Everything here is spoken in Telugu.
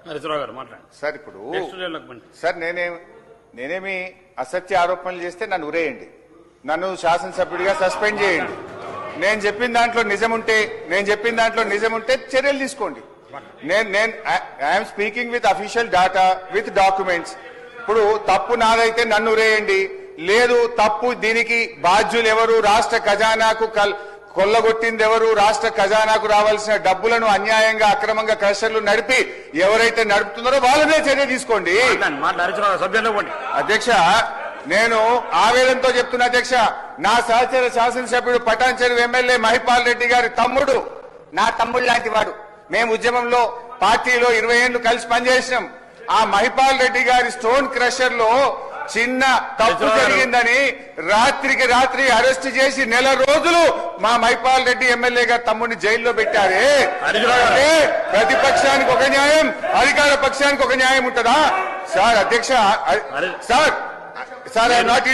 హరీశ్రావు గారు మాట్లాడండి సార్ ఇప్పుడు నెక్స్ట్ డేలోకి పండి. సార్ నేనేమి అసత్య ఆరోపణలు చేస్తే నన్ను ఉరేయండి, నన్ను శాసనసభ్యుడిగా సస్పెండ్ చేయండి. నేను చెప్పిన దాంట్లో నిజం ఉంటే చర్యలు తీసుకోండి. I'm speaking with official data with documents. ఇప్పుడు తప్పు నాదైతే నన్ను ఉరేయండి, లేదు తప్పు దీనికి బాధ్యులు ఎవరు, రాష్ట్ర ఖజానాకు కొల్లగొట్టింది ఎవరు, రాష్ట్ర ఖజానాకు రావాల్సిన డబ్బులను అన్యాయంగా అక్రమంగా క్రషర్లు నడిపి ఎవరైతే నడుపుతున్నారో వాళ్ళనే చర్య తీసుకోండి. అధ్యక్ష, నేను ఆవేదనతో చెప్తున్నా అధ్యక్ష, నా సహచర శాసనసభ్యుడు పటాన్చెరు ఎమ్మెల్యే మహిపాల్ రెడ్డి గారి తమ్ముడు, నా తమ్ముడు లాంటి వాడు. మేము ఉద్యమంలో పార్టీలో 20 ఏళ్లు కలిసి పనిచేసినాం. ఆ మహిపాల్ రెడ్డి గారి స్టోన్ క్రషర్ లో చిన్న తప్పు జరిగిందని రాత్రికి రాత్రి అరెస్ట్ చేసి 1 నెల రోజులు మా మహిపాల్ రెడ్డి ఎమ్మెల్యే గారు తమ్ముడిని జైల్లో పెట్టారే. ప్రతిపక్షానికి ఒక న్యాయం, అధికార పక్షానికి ఒక న్యాయం ఉంటుందా? సార్ అధ్యక్ష, సార్ ఐ నాట్